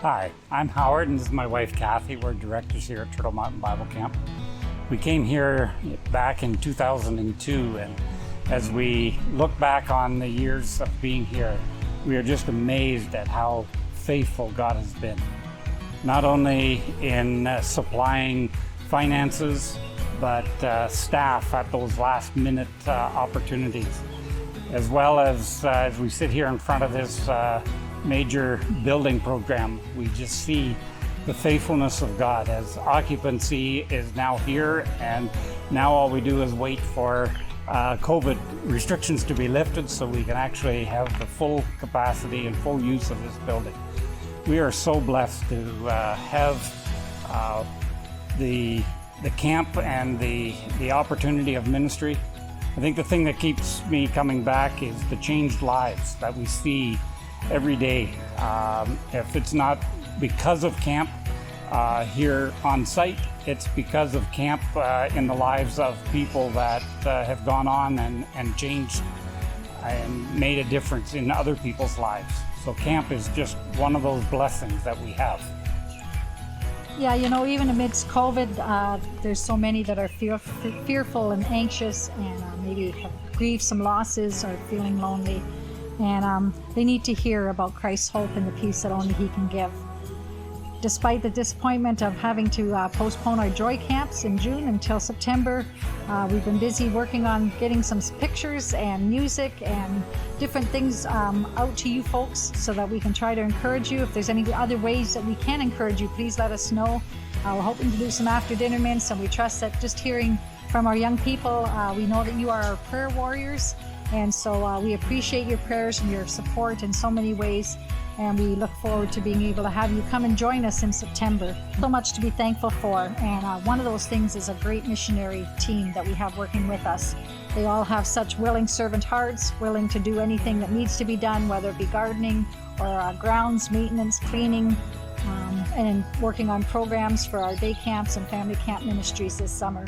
Hi, I'm Howard and this is my wife Kathy. We're directors here at Turtle Mountain Bible Camp. We came here back in 2002, and as we look back on the years of being here, we are just amazed at how faithful God has been. Not only in supplying finances, but staff at those last minute opportunities, as well as we sit here in front of this major building program. We just see the faithfulness of God as occupancy is now here, and now all we do is wait for COVID restrictions to be lifted so we can actually have the full capacity and full use of this building. We are so blessed to have the camp and the opportunity of ministry. I think the thing that keeps me coming back is the changed lives that we see every day. If it's not because of camp here on site, it's because of camp in the lives of people that have gone on and changed and made a difference in other people's lives. So camp is just one of those blessings that we have. Yeah, you know, even amidst COVID, there's so many that are fearful and anxious, and maybe have grieved some losses or feeling lonely. And they need to hear about Christ's hope and the peace that only He can give. Despite the disappointment of having to postpone our Joy Camps in June until September, we've been busy working on getting some pictures and music and different things out to you folks so that we can try to encourage you. If there's any other ways that we can encourage you, please let us know. We're hoping to do some after dinner mints, and we trust that just hearing from our young people, we know that you are our prayer warriors. And so we appreciate your prayers and your support in so many ways. And we look forward to being able to have you come and join us in September. So much to be thankful for. And one of those things is a great missionary team that we have working with us. They all have such willing servant hearts, willing to do anything that needs to be done, whether it be gardening or grounds, maintenance, cleaning, and working on programs for our day camps and family camp ministries this summer.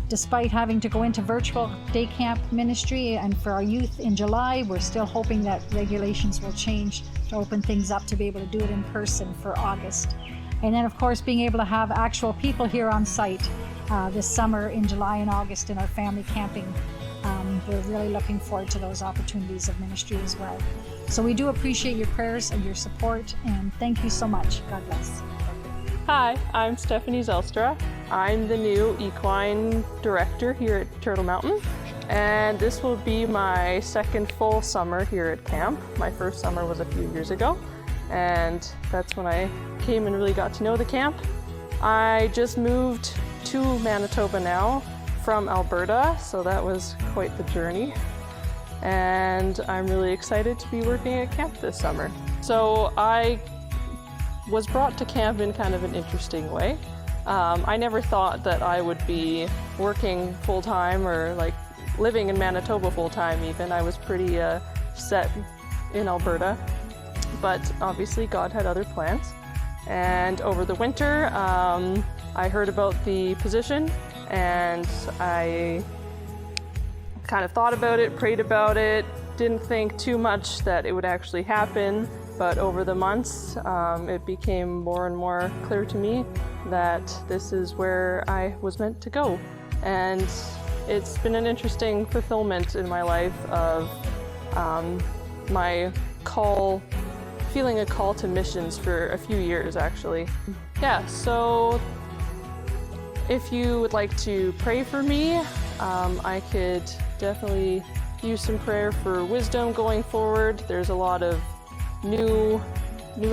Despite having to go into virtual day camp ministry and for our youth in July, we're still hoping that regulations will change to open things up to be able to do it in person for August. And then of course being able to have actual people here on site this summer in July and August in our family camping. We're really looking forward to those opportunities of ministry as well. So we do appreciate your prayers and your support, and thank you so much. God bless. Hi, I'm Stephanie Zylstra. I'm the new equine director here at Turtle Mountain, and this will be my second full summer here at camp. My first summer was a few years ago, and that's when I came and really got to know the camp. I just moved to Manitoba now from Alberta, so that was quite the journey, and I'm really excited to be working at camp this summer. So I was brought to camp in kind of an interesting way. I never thought that I would be working full-time or like living in Manitoba full-time even. I was pretty set in Alberta, but obviously God had other plans. And over the winter, I heard about the position, and I kind of thought about it, prayed about it, didn't think too much that it would actually happen. But over the months, it became more and more clear to me that this is where I was meant to go. And it's been an interesting fulfillment in my life of my call, feeling a call to missions for a few years actually. Yeah, so if you would like to pray for me, I could definitely use some prayer for wisdom going forward. There's a lot of new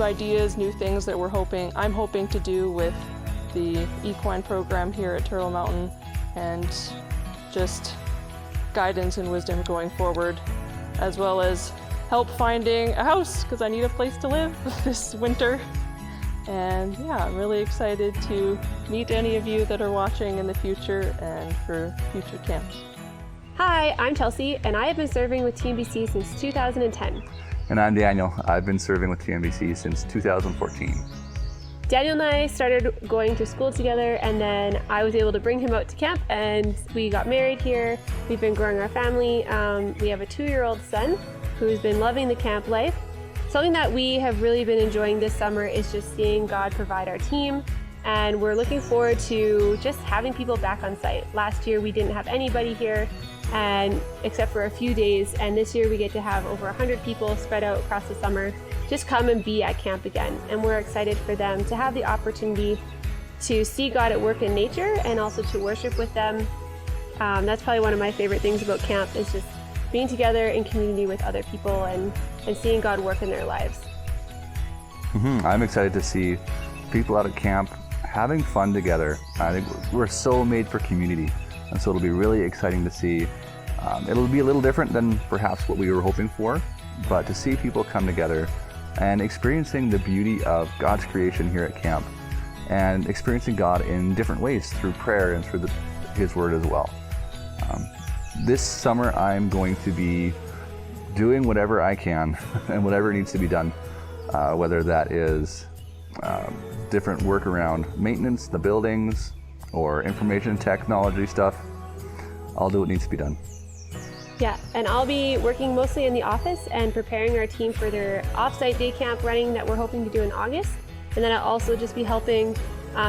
ideas, new things that I'm hoping to do with the equine program here at Turtle Mountain, and just guidance and wisdom going forward, as well as help finding a house because I need a place to live this winter. And yeah, I'm really excited to meet any of you that are watching in the future and for future camps. Hi, I'm Chelsie, and I have been serving with TMBC since 2010. And I'm Daniel. I've been serving with TMBC since 2014. Daniel and I started going to school together, and then I was able to bring him out to camp, and we got married here. We've been growing our family. We have a 2-year-old son who's been loving the camp life, something that we have really been enjoying this summer is just seeing God provide our team, and we're looking forward to just having people back on site. Last year we didn't have anybody here, and except for a few days, and this year we get to have over 100 people spread out across the summer just come and be at camp again, and we're excited for them to have the opportunity to see God at work in nature and also to worship with them. That's probably one of my favorite things about camp, is just being together in community with other people and seeing God work in their lives. I'm excited to see people out at camp having fun together. I think we're so made for community, and so it'll be really exciting to see. It'll be a little different than perhaps what we were hoping for, but to see people come together and experiencing the beauty of God's creation here at camp, and experiencing God in different ways through prayer and through His Word as well. This summer I'm going to be doing whatever I can and whatever needs to be done, whether that is different work around maintenance, the buildings, or information technology stuff. I'll do what needs to be done. Yeah, and I'll be working mostly in the office and preparing our team for their off-site day camp running that we're hoping to do in August. And then I'll also just be helping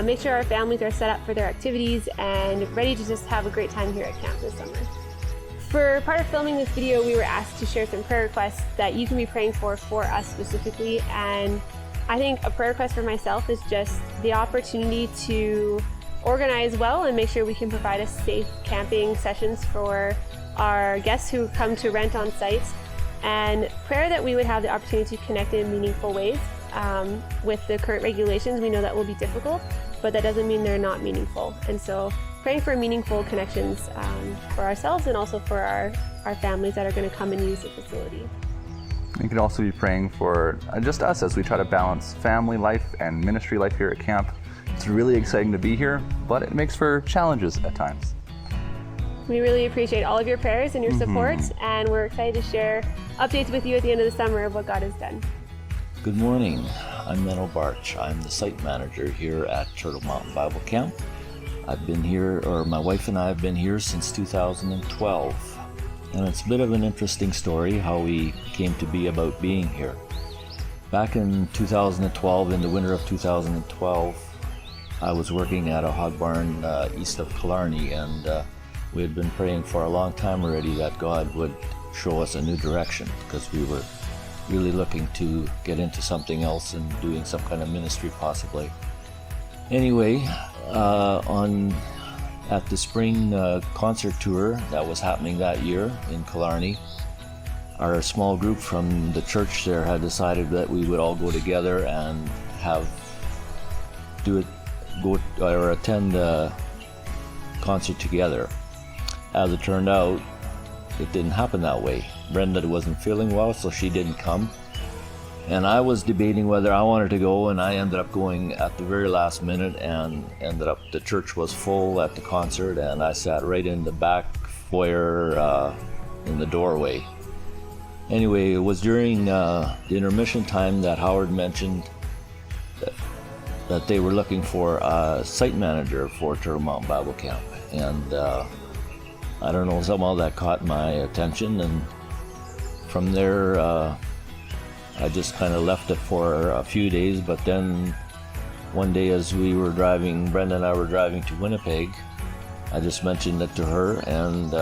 make sure our families are set up for their activities and ready to just have a great time here at camp this summer. For part of filming this video, we were asked to share some prayer requests that you can be praying for us specifically. And I think a prayer request for myself is just the opportunity to organize well and make sure we can provide us safe camping sessions for our guests who come to rent on site, and prayer that we would have the opportunity to connect in meaningful ways. With the current regulations, we know that will be difficult, but that doesn't mean they're not meaningful. And so praying for meaningful connections for ourselves and also for our families that are going to come and use the facility. You can also be praying for just us as we try to balance family life and ministry life here at camp. It's really exciting to be here, but it makes for challenges at times. We really appreciate all of your prayers and your support, and we're excited to share updates with you at the end of the summer of what God has done. Good morning. I'm Menno Bartsch. I'm the site manager here at Turtle Mountain Bible Camp. I've been here, or my wife and I have been here since 2012. And it's a bit of an interesting story how we came to be about being here. Back in 2012, in the winter of 2012, I was working at a hog barn east of Killarney, and we had been praying for a long time already that God would show us a new direction, because we were really looking to get into something else and doing some kind of ministry possibly. Anyway, at the spring concert tour that was happening that year in Killarney, our small group from the church there had decided that we would all go together and attend the concert together. As it turned out, it didn't happen that way. Brenda wasn't feeling well, so she didn't come. And I was debating whether I wanted to go, and I ended up going at the very last minute, and the church was full at the concert, and I sat right in the back foyer in the doorway. Anyway, it was during the intermission time that Howard mentioned that they were looking for a site manager for Turtle Mountain Bible Camp. And I don't know, somehow that caught my attention, and from there I just kind of left it for a few days. But then one day as we were driving, Brenda and I were driving to Winnipeg, I just mentioned it to her, and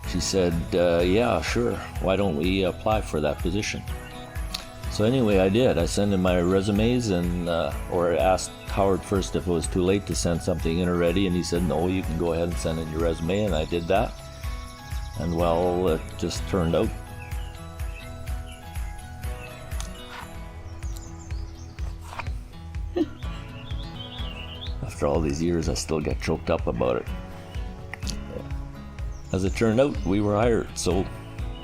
she said, yeah, sure, why don't we apply for that position? So anyway, I did. I sent in my resumes, and or asked Howard first if it was too late to send something in already, and he said, no, you can go ahead and send in your resume, and I did that. And well, it just turned out. After all these years, I still get choked up about it. As it turned out, we were hired, so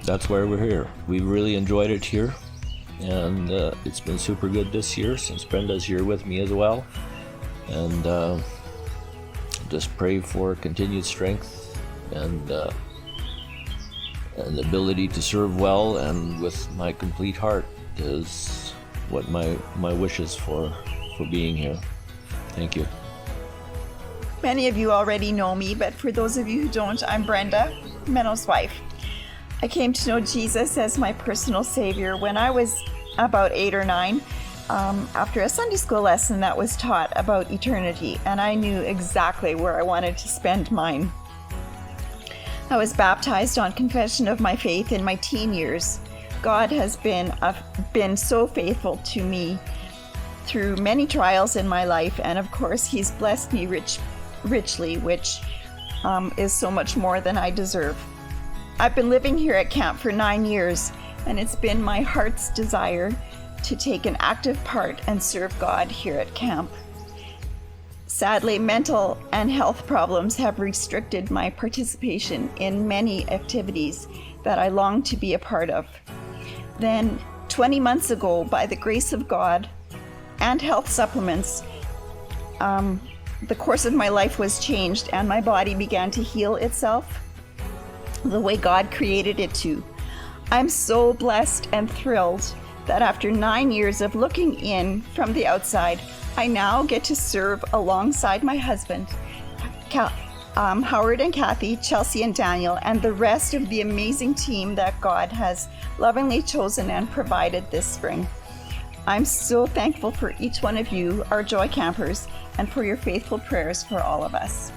that's why we're here. We really enjoyed it here, and it's been super good this year since Brenda's here with me as well. And just pray for continued strength and the ability to serve well and with my complete heart is what my wish is for being here. Thank you. Many of you already know me, but for those of you who don't, I'm Brenda, Menno's wife. I came to know Jesus as my personal Savior when I was about 8 or 9, after a Sunday school lesson that was taught about eternity, and I knew exactly where I wanted to spend mine. I was baptized on confession of my faith in my teen years. God has been so faithful to me through many trials in my life, and of course He's blessed me richly, which is so much more than I deserve. I've been living here at camp for 9 years, and it's been my heart's desire to take an active part and serve God here at camp. Sadly, mental and health problems have restricted my participation in many activities that I long to be a part of. Then, 20 months ago, by the grace of God and health supplements, the course of my life was changed and my body began to heal itself the way God created it to. I'm so blessed and thrilled that after 9 years of looking in from the outside, I now get to serve alongside my husband, Howard and Kathy, Chelsie and Daniel, and the rest of the amazing team that God has lovingly chosen and provided this spring. I'm so thankful for each one of you, our Joy Campers, and for your faithful prayers for all of us.